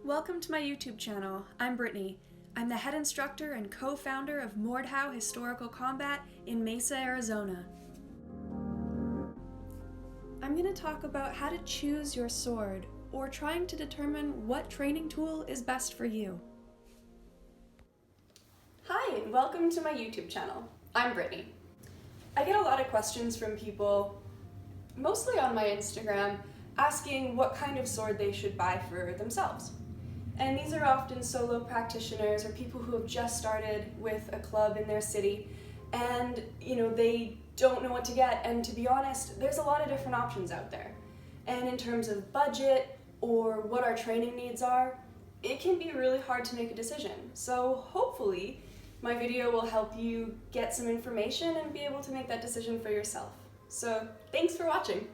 Welcome to my YouTube channel. I'm Brittany. I'm the head instructor and co-founder of Mordhau Historical Combat in Mesa, Arizona. I'm going to talk about how to choose your sword, or trying to determine what training tool is best for you. Hi, and welcome to my YouTube channel. I'm Brittany. I get a lot of questions from people, mostly on my Instagram, asking what kind of sword they should buy for themselves. And these are often solo practitioners or people who have just started with a club in their city and they don't know what to get, and to be honest, there's a lot of different options out there. And in terms of budget or what our training needs are, it can be really hard to make a decision. So hopefully my video will help you get some information and be able to make that decision for yourself. So thanks for watching.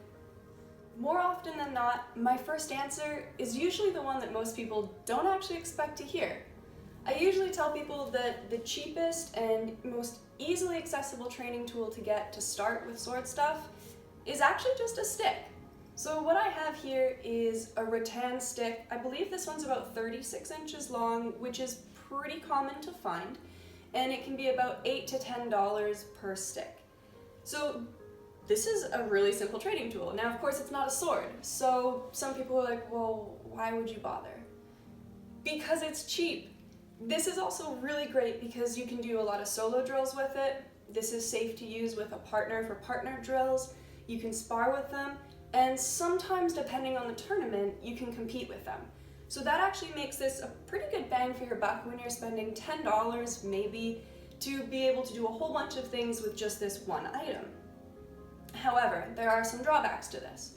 More often than not, my first answer is usually the one that most people don't actually expect to hear. I usually tell people that the cheapest and most easily accessible training tool to get to start with sword stuff is actually just a stick. So what I have here is a rattan stick. I believe this one's about 36 inches long, which is pretty common to find, and it can be about $8 to $10 per stick. So this is a really simple training tool. Now, of course, it's not a sword, so some people are like, well, why would you bother? Because it's cheap. This is also really great because you can do a lot of solo drills with it. This is safe to use with a partner for partner drills. You can spar with them, and sometimes, depending on the tournament, you can compete with them. So that actually makes this a pretty good bang for your buck when you're spending $10 maybe to be able to do a whole bunch of things with just this one item. However, there are some drawbacks to this.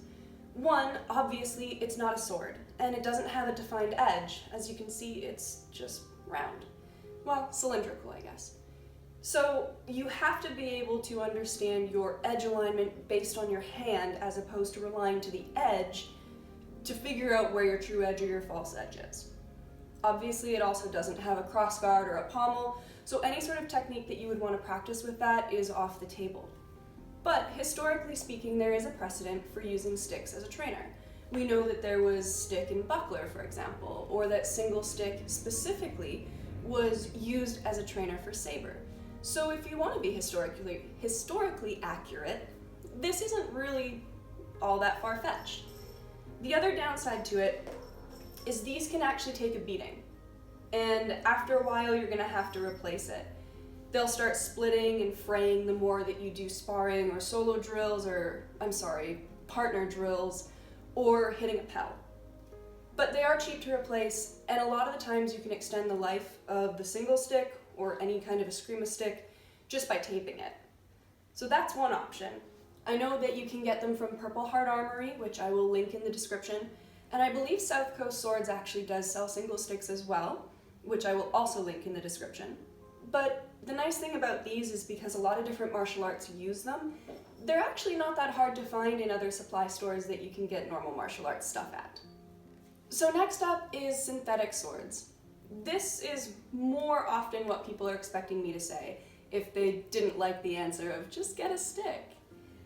One, obviously, it's not a sword, and it doesn't have a defined edge. As you can see, it's just round. Well, cylindrical, I guess. So you have to be able to understand your edge alignment based on your hand as opposed to relying to the edge to figure out where your true edge or your false edge is. Obviously, it also doesn't have a crossguard or a pommel, so any sort of technique that you would want to practice with that is off the table. But historically speaking, there is a precedent for using sticks as a trainer. We know that there was stick and buckler, for example, or that Singlestick specifically was used as a trainer for saber. So if you want to be historically accurate, this isn't really all that far-fetched. The other downside to it is these can actually take a beating, and after a while you're going to have to replace it. They'll start splitting and fraying the more that you do sparring or solo drills, partner drills, or hitting a pell. But they are cheap to replace, and a lot of the times you can extend the life of the single stick or any kind of eskrima stick just by taping it. So that's one option. I know that you can get them from Purple Heart Armory, which I will link in the description, and I believe South Coast Swords actually does sell single sticks as well, which I will also link in the description. But the nice thing about these is because a lot of different martial arts use them, they're actually not that hard to find in other supply stores that you can get normal martial arts stuff at. So next up is synthetic swords. This is more often what people are expecting me to say if they didn't like the answer of just get a stick.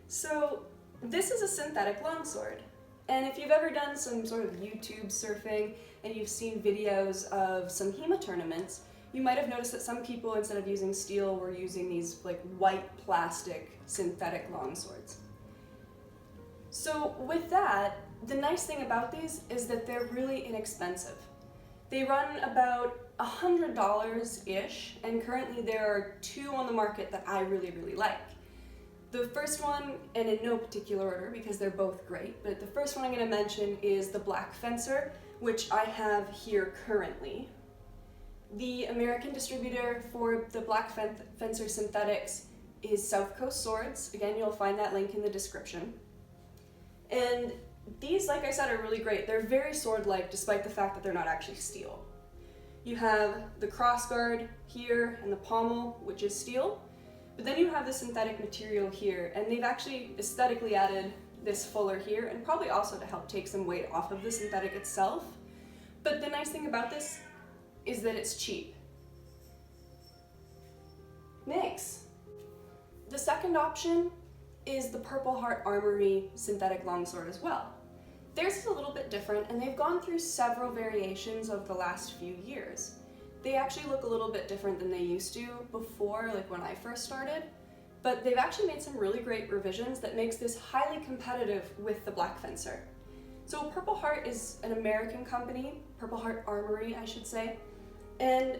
So this is a synthetic longsword. And if you've ever done some sort of YouTube surfing and you've seen videos of some HEMA tournaments, you might have noticed that some people, instead of using steel, were using these like white plastic synthetic longswords. So with that, the nice thing about these is that they're really inexpensive. They run about $100-ish, and currently there are two on the market that I really, really like. The first one, and in no particular order because they're both great, but the first one I'm going to mention is the Blackfencer, which I have here currently. The American distributor for the Blackfencer synthetics is South Coast Swords. Again, you'll find that link in the description. And these, like I said, are really great. They're very sword-like despite the fact that they're not actually steel. You have the crossguard here and the pommel, which is steel, but then you have the synthetic material here, and they've actually aesthetically added this fuller here, and probably also to help take some weight off of the synthetic itself. But the nice thing about this is that it's cheap. Next, the second option is the Purple Heart Armory synthetic longsword as well. Theirs is a little bit different, and they've gone through several variations over the last few years. They actually look a little bit different than they used to before, like when I first started, but they've actually made some really great revisions that makes this highly competitive with the Blackfencer. So Purple Heart is an American company, Purple Heart Armory, I should say, and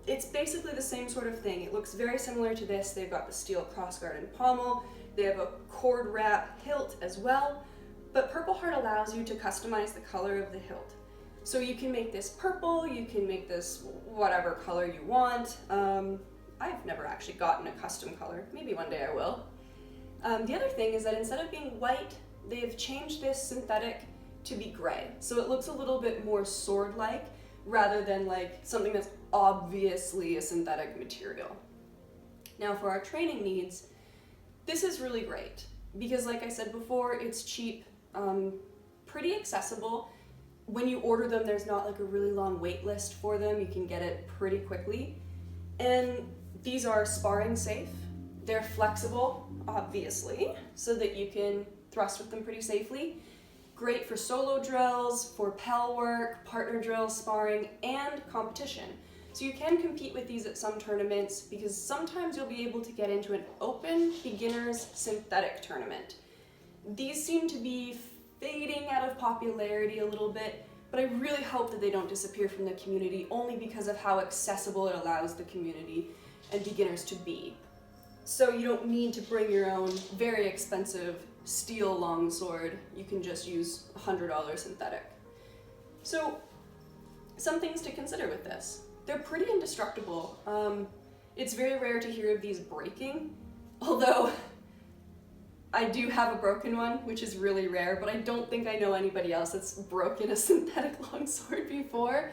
it's basically the same sort of thing. It looks very similar to this. They've got the steel crossguard and pommel, they have a cord wrap hilt as well, but Purple Heart allows you to customize the color of the hilt. So you can make this purple, you can make this whatever color you want. I've never actually gotten a custom color. Maybe one day I will. The other thing is that instead of being white, they've changed this synthetic to be gray. So it looks a little bit more sword-like rather than like something that's obviously a synthetic material. Now for our training needs, this is really great because like I said before, it's cheap, pretty accessible. When you order them, there's not like a really long wait list for them. You can get it pretty quickly. And these are sparring safe. They're flexible, obviously, so that you can thrust with them pretty safely. Great for solo drills, for pell work, partner drills, sparring, and competition. So you can compete with these at some tournaments because sometimes you'll be able to get into an open beginners synthetic tournament. These seem to be fading out of popularity a little bit, but I really hope that they don't disappear from the community only because of how accessible it allows the community and beginners to be. So you don't need to bring your own very expensive steel longsword. You can just use $100 synthetic. So some things to consider with this. They're pretty indestructible. It's very rare to hear of these breaking, although I do have a broken one, which is really rare, but I don't think I know anybody else that's broken a synthetic longsword before.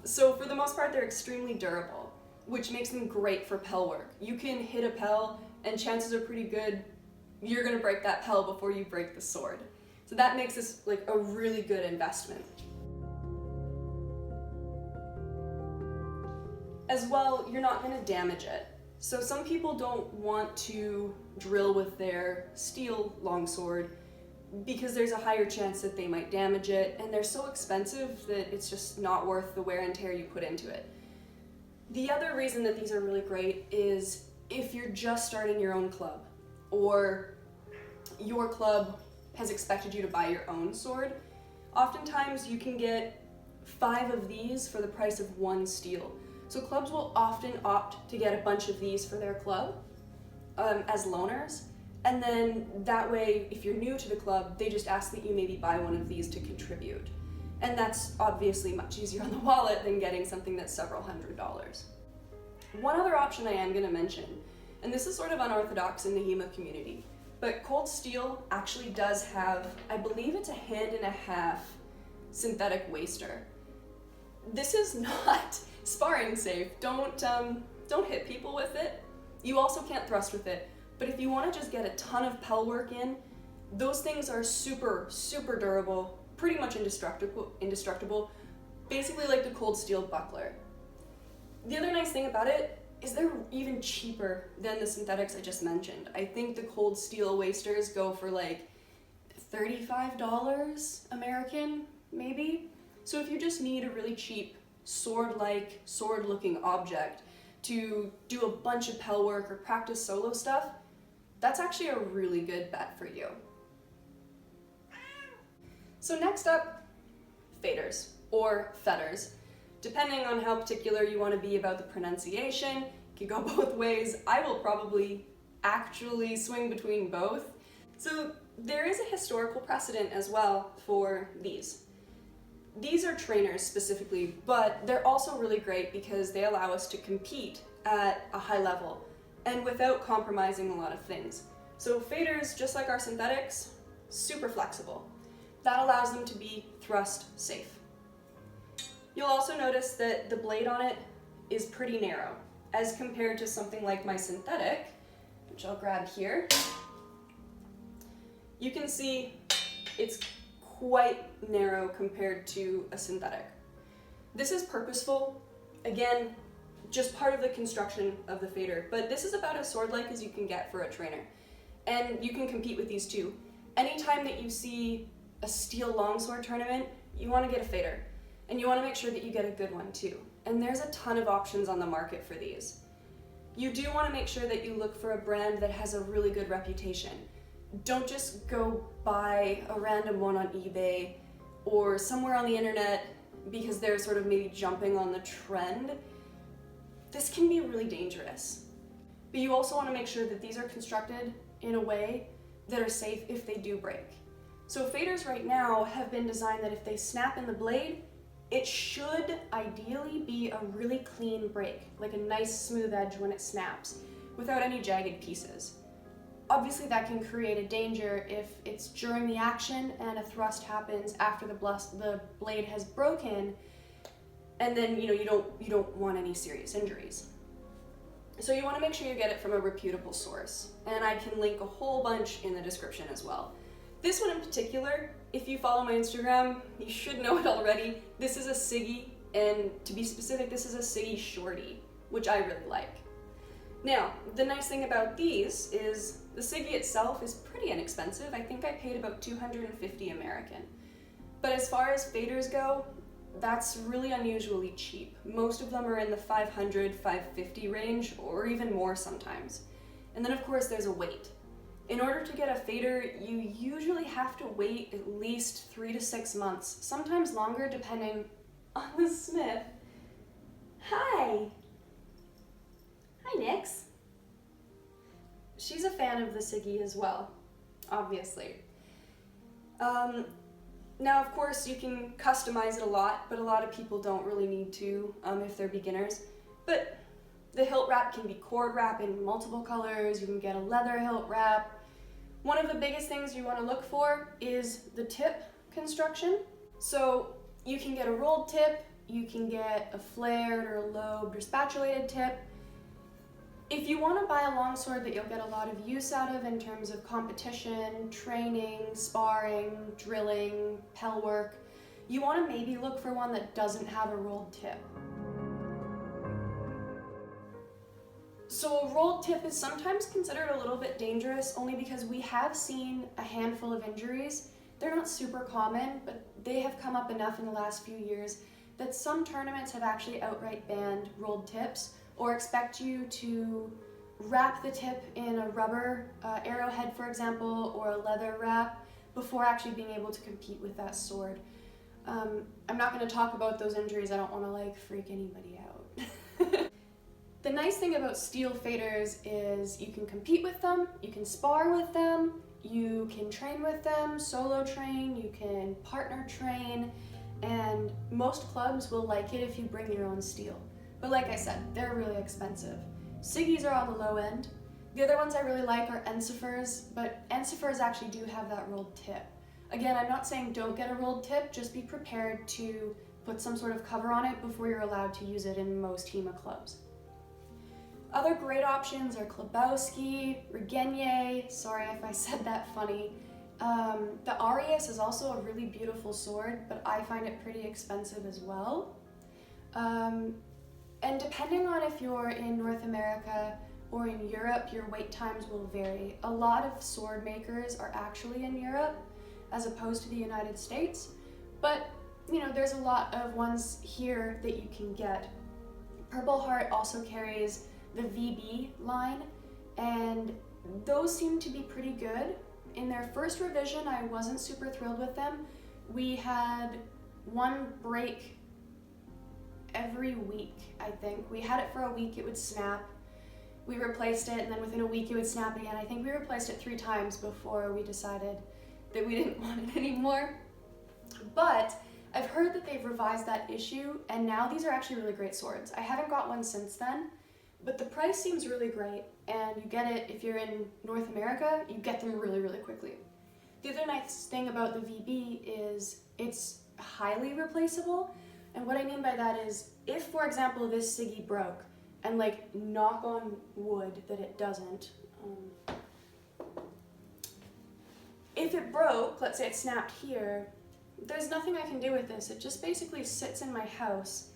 So for the most part, they're extremely durable, which makes them great for pell work. You can hit a pell, and chances are pretty good you're gonna break that pell before you break the sword. So that makes this like a really good investment. As well, you're not gonna damage it. So some people don't want to drill with their steel longsword because there's a higher chance that they might damage it, and they're so expensive that it's just not worth the wear and tear you put into it. The other reason that these are really great is if you're just starting your own club, or your club has expected you to buy your own sword, oftentimes you can get 5 of these for the price of 1 steel. So clubs will often opt to get a bunch of these for their club as loaners, and then that way, if you're new to the club, they just ask that you maybe buy one of these to contribute. And that's obviously much easier on the wallet than getting something that's several $100s. One other option I am going to mention, and this is sort of unorthodox in the HEMA community, but Cold Steel actually does have, I believe it's a 1.5-hand synthetic waster. This is not sparring safe. Don't hit people with it. You also can't thrust with it, but if you want to just get a ton of pell work in, those things are super, super durable, pretty much indestructible, basically like the Cold Steel buckler. The other nice thing about it is they're even cheaper than the synthetics I just mentioned. I think the Cold Steel wasters go for like $35 American, maybe. So if you just need a really cheap sword-like, sword-looking object to do a bunch of pell work or practice solo stuff, that's actually a really good bet for you. So next up, faders, or fetters. Depending on how particular you want to be about the pronunciation, it can go both ways. I will probably actually swing between both. So there is a historical precedent as well for these. These are trainers specifically, but they're also really great because they allow us to compete at a high level and without compromising a lot of things. So faders, just like our synthetics, super flexible. That allows them to be thrust safe. You'll also notice that the blade on it is pretty narrow as compared to something like my synthetic, which I'll grab here. You can see it's quite narrow compared to a synthetic. This is purposeful, again, just part of the construction of the fader, but this is about as sword-like as you can get for a trainer. And you can compete with these too. Anytime that you see a steel longsword tournament, you want to get a fader. And you want to make sure that you get a good one too. And there's a ton of options on the market for these. You do want to make sure that you look for a brand that has a really good reputation. Don't just go buy a random one on eBay or somewhere on the internet because they're sort of maybe jumping on the trend. This can be really dangerous. But you also want to make sure that these are constructed in a way that are safe if they do break. So faders right now have been designed that if they snap in the blade, it should ideally be a really clean break, like a nice smooth edge when it snaps, without any jagged pieces. Obviously that can create a danger if it's during the action and a thrust happens after the blade has broken, and then you don't want any serious injuries. So you want to make sure you get it from a reputable source, and I can link a whole bunch in the description as well. This one in particular, if you follow my Instagram, you should know it already. This is a Siggy, and to be specific, this is a Siggy Shorty, which I really like. Now, the nice thing about these is the Siggy itself is pretty inexpensive. I think I paid about $250 American. But as far as faders go, that's really unusually cheap. Most of them are in the $500, $550 range, or even more sometimes. And then of course there's a wait. In order to get a fader, you usually have to wait at least 3 to 6 months, sometimes longer depending on the smith. Hi! Hi, Nix. She's a fan of the Siggy as well, obviously. Now, of course, you can customize it a lot, but a lot of people don't really need to if they're beginners. But the hilt wrap can be cord wrap in multiple colors. You can get a leather hilt wrap. One of the biggest things you want to look for is the tip construction. So you can get a rolled tip, you can get a flared or a lobed or spatulated tip. If you want to buy a longsword that you'll get a lot of use out of in terms of competition, training, sparring, drilling, pell work, you want to maybe look for one that doesn't have a rolled tip. So a rolled tip is sometimes considered a little bit dangerous only because we have seen a handful of injuries. They're not super common, but they have come up enough in the last few years that some tournaments have actually outright banned rolled tips or expect you to wrap the tip in a rubber arrowhead, for example, or a leather wrap before actually being able to compete with that sword. I'm not going to talk about those injuries. I don't want to freak anybody out. The nice thing about steel faders is you can compete with them, you can spar with them, you can train with them, solo train, you can partner train, and most clubs will like it if you bring your own steel. But like I said, they're really expensive. Siggys are on the low end. The other ones I really like are Ensifers, but Ensifers actually do have that rolled tip. Again, I'm not saying don't get a rolled tip, just be prepared to put some sort of cover on it before you're allowed to use it in most HEMA clubs. Other great options are Klobowski, Regenier, sorry if I said that funny. The Arius is also a really beautiful sword, but I find it pretty expensive as well. And depending on if you're in North America or in Europe, your wait times will vary. A lot of sword makers are actually in Europe as opposed to the United States, but there's a lot of ones here that you can get. Purple Heart also carries the VB line, and those seem to be pretty good. In their first revision, I wasn't super thrilled with them. We had one break every week, I think. We had it for a week, it would snap. We replaced it, and then within a week it would snap again. I think we replaced it 3 times before we decided that we didn't want it anymore. But I've heard that they've revised that issue, and now these are actually really great swords. I haven't got one since then, but the price seems really great, and you get it, if you're in North America, you get them really, really quickly. The other nice thing about the VB is it's highly replaceable, and what I mean by that is, if, for example, this Siggy broke, and knock on wood that it doesn't, if it broke, let's say it snapped here, there's nothing I can do with this. It just basically sits in my house,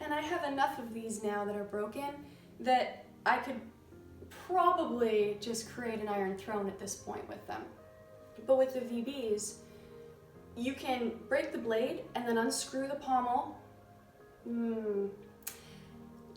and I have enough of these now that are broken that I could probably just create an iron throne at this point with them. But with the VBs, you can break the blade and then unscrew the pommel.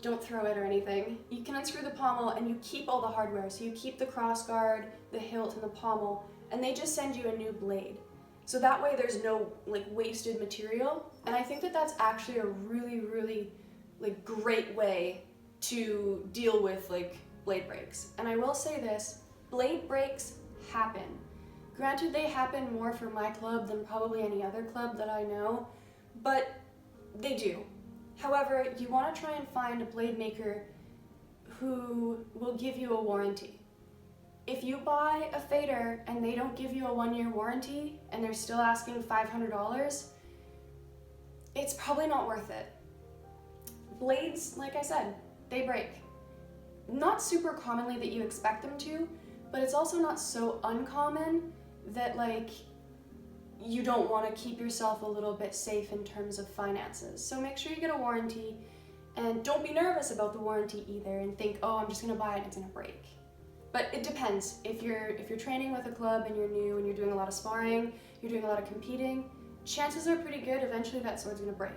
Don't throw it or anything. You can unscrew the pommel and you keep all the hardware. So you keep the crossguard, the hilt, and the pommel, and they just send you a new blade. So that way there's no like wasted material. And I think that that's actually a really, really like great way to deal with like blade breaks. And I will say this, blade breaks happen. Granted, they happen more for my club than probably any other club that I know, but they do. However, you want to try and find a blade maker who will give you a warranty. If you buy a fader and they don't give you a 1-year warranty and they're still asking $500, it's probably not worth it. Blades, like I said, they break. Not super commonly that you expect them to, but it's also not so uncommon that like you don't want to keep yourself a little bit safe in terms of finances. So make sure you get a warranty, and don't be nervous about the warranty either and think, oh, I'm just gonna buy it and it's gonna break. But it depends. If you're training with a club and you're new and you're doing a lot of sparring, you're doing a lot of competing, chances are pretty good eventually that sword's gonna break.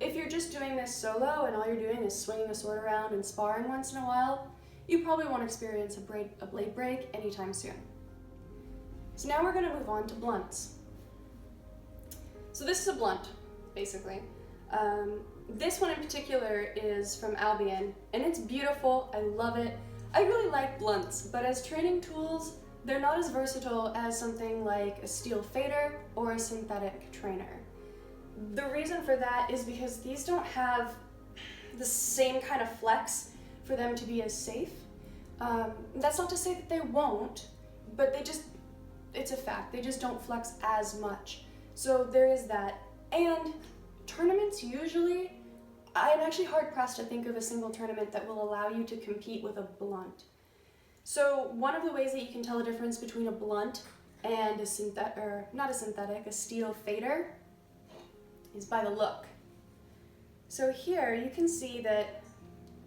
If you're just doing this solo and all you're doing is swinging a sword around and sparring once in a while, you probably won't experience a blade break anytime soon. So now we're gonna move on to blunts. So this is a blunt, basically. This one in particular is from Albion, and it's beautiful, I love it. I really like blunts, but as training tools, they're not as versatile as something like a steel fader or a synthetic trainer. The reason for that is because these don't have the same kind of flex for them to be as safe. That's not to say that they won't, but it's a fact, they just don't flex as much. So there is that. And tournaments usually, I'm actually hard pressed to think of a single tournament that will allow you to compete with a blunt. So one of the ways that you can tell the difference between a blunt and a steel fader is by the look. So here you can see that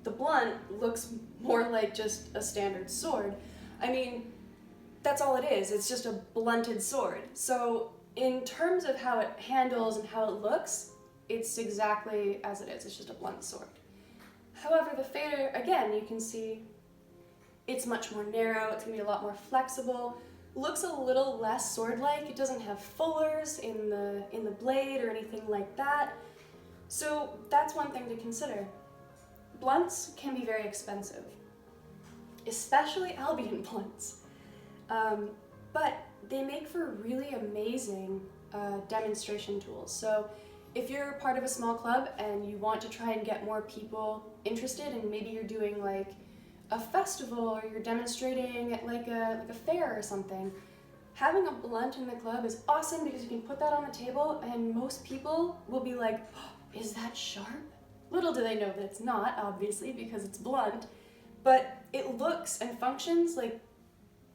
the blunt looks more like just a standard sword. I mean, that's all it is, it's just a blunted sword. So in terms of how it handles and how it looks, it's exactly as it is, it's just a blunt sword. However, the fader, again, you can see it's much more narrow, it's gonna be a lot more flexible, looks a little less sword-like, it doesn't have fullers in the blade or anything like that. So that's one thing to consider. Blunts can be very expensive, especially Albion blunts. But they make for really amazing demonstration tools. So if you're part of a small club and you want to try and get more people interested, and maybe you're doing like a festival or you're demonstrating at like a fair or something, having a blunt in the club is awesome because you can put that on the table and most people will be like, oh, is that sharp? Little do they know that it's not, obviously, because it's blunt, but it looks and functions like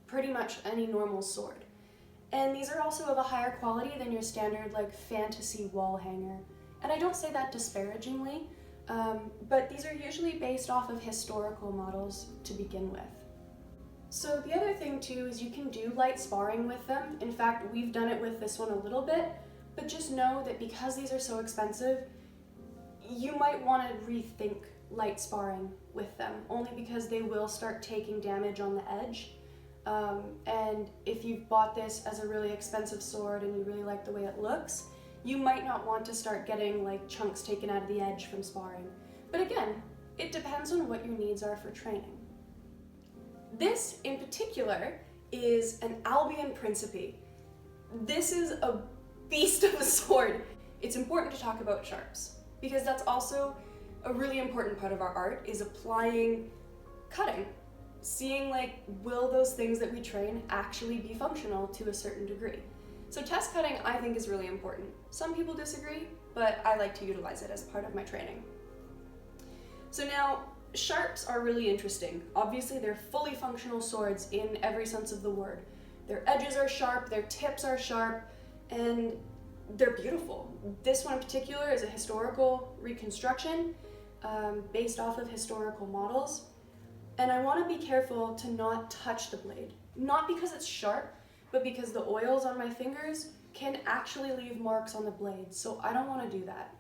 pretty much any normal sword. And these are also of a higher quality than your standard like fantasy wall hanger. And I don't say that disparagingly, but these are usually based off of historical models to begin with. So the other thing too is you can do light sparring with them. In fact, we've done it with this one a little bit, but just know that because these are so expensive, you might want to rethink light sparring with them, only because they will start taking damage on the edge. And if you've bought this as a really expensive sword and you really like the way it looks, you might not want to start getting like chunks taken out of the edge from sparring. But again, it depends on what your needs are for training. This in particular is an Albion Principe. This is a beast of a sword. It's important to talk about sharps because that's also a really important part of our art, is applying cutting. Seeing like, will those things that we train actually be functional to a certain degree? So test cutting I think is really important. Some people disagree, but I like to utilize it as part of my training. So now, sharps are really interesting. Obviously they're fully functional swords in every sense of the word. Their edges are sharp, their tips are sharp, and they're beautiful. This one in particular is a historical reconstruction based off of historical models. And I want to be careful to not touch the blade. Not because it's sharp, but because the oils on my fingers can actually leave marks on the blade, so I don't want to do that.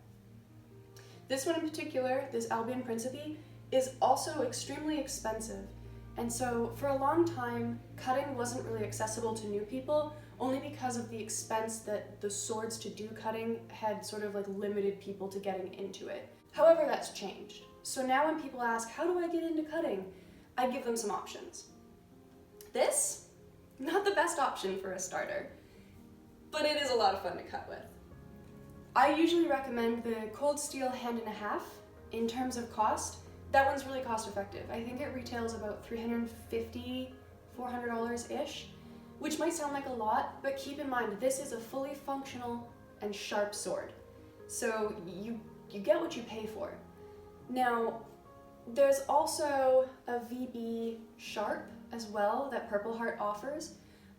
This one in particular, this Albion Principe, is also extremely expensive, and so for a long time, cutting wasn't really accessible to new people, only because of the expense that the swords to do cutting had sort of like limited people to getting into it. However, that's changed. So now when people ask, how do I get into cutting? I give them some options. This, not the best option for a starter, but it is a lot of fun to cut with. I usually recommend the cold steel 1.5 in terms of cost. That one's really cost effective. I think it retails about $350, $400-ish, which might sound like a lot, but keep in mind, this is a fully functional and sharp sword. So you get what you pay for. Now, there's also a VB Sharp as well that Purple Heart offers.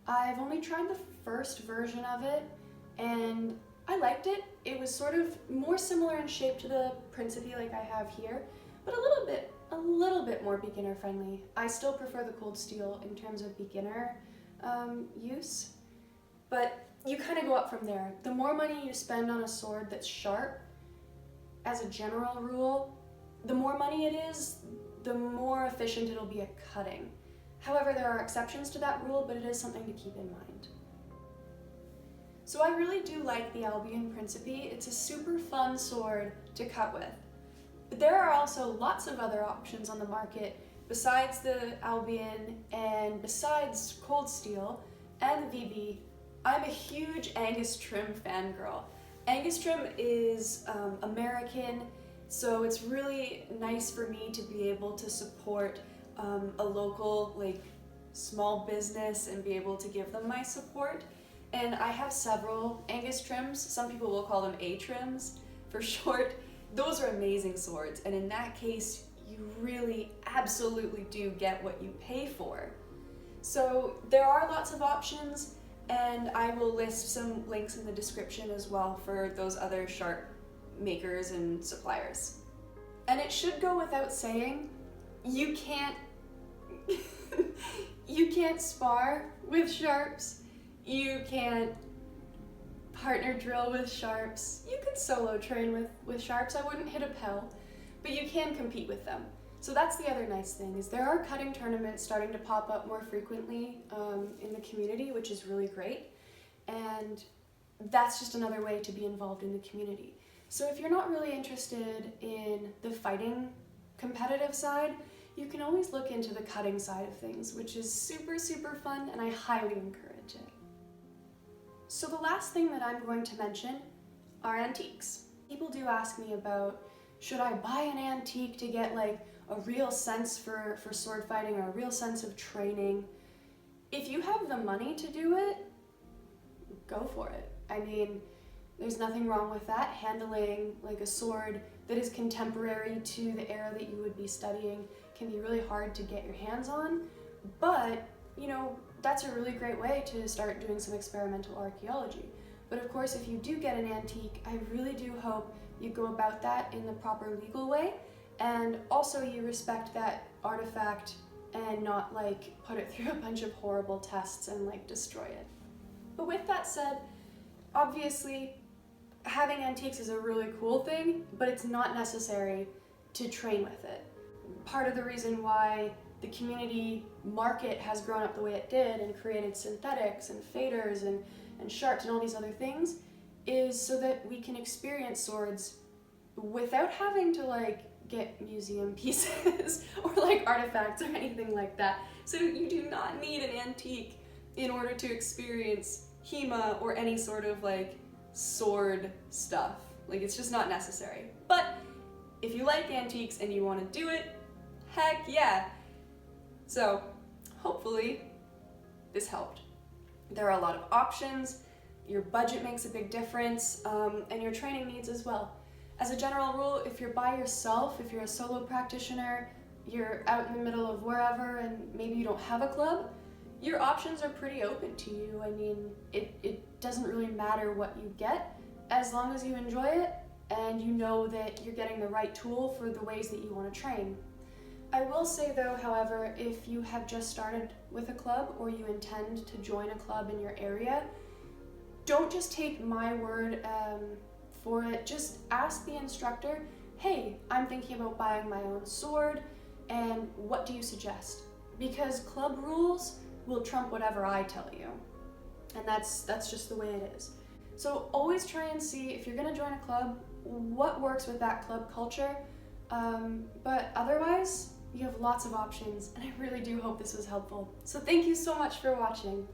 I've only tried the first version of it, and I liked it. It was sort of more similar in shape to the Principe like I have here, but a little bit more beginner friendly. I still prefer the cold steel in terms of beginner use, but you kind of go up from there. The more money you spend on a sword that's sharp, as a general rule, the more money it is, the more efficient it'll be at cutting. However, there are exceptions to that rule, but it is something to keep in mind. So I really do like the Albion Principe. It's a super fun sword to cut with. But there are also lots of other options on the market besides the Albion and besides cold steel and the VB. I'm a huge Angus Trim fangirl. Angus Trim is American, so it's really nice for me to be able to support a local small business and be able to give them my support. And I have several Angus Trims. Some people will call them A-Trims for short. Those are amazing swords, and in that case, you really absolutely do get what you pay for. So there are lots of options, and I will list some links in the description as well for those other sharp makers and suppliers. And it should go without saying, you can't you can't spar with sharps, you can't partner drill with sharps, you can solo train with sharps. I wouldn't hit a pell, but you can compete with them. So that's the other nice thing, is there are cutting tournaments starting to pop up more frequently in the community, which is really great, and that's just another way to be involved in the community. So if you're not really interested in the fighting competitive side, you can always look into the cutting side of things, which is super, super fun, and I highly encourage it. So the last thing that I'm going to mention are antiques. People do ask me about, should I buy an antique to get a real sense for sword fighting or a real sense of training? If you have the money to do it, go for it. I mean, there's nothing wrong with that. Handling a sword that is contemporary to the era that you would be studying can be really hard to get your hands on, but that's a really great way to start doing some experimental archaeology. But of course, if you do get an antique, I really do hope you go about that in the proper legal way, and also you respect that artifact and not put it through a bunch of horrible tests and destroy it. But with that said, obviously having antiques is a really cool thing, but it's not necessary to train with it. Part of the reason why the community market has grown up the way it did and created synthetics and faders and sharps and all these other things is so that we can experience swords without having to get museum pieces or artifacts or anything like that. So you do not need an antique in order to experience HEMA or any sort of sword stuff. It's just not necessary. But if you like antiques and you want to do it, heck yeah. So hopefully this helped. There are a lot of options, your budget makes a big difference, and your training needs as well. As a general rule, if you're by yourself, if you're a solo practitioner, you're out in the middle of wherever and maybe you don't have a club, your options are pretty open to you. I mean, it doesn't really matter what you get as long as you enjoy it and you know that you're getting the right tool for the ways that you want to train. I will say though, however, if you have just started with a club or you intend to join a club in your area, don't just take my word for it. Just ask the instructor, hey, I'm thinking about buying my own sword, and what do you suggest? Because club rules will trump whatever I tell you. And that's just the way it is. So always try and see, if you're gonna join a club, what works with that club culture. But otherwise, you have lots of options, and I really do hope this was helpful. So thank you so much for watching.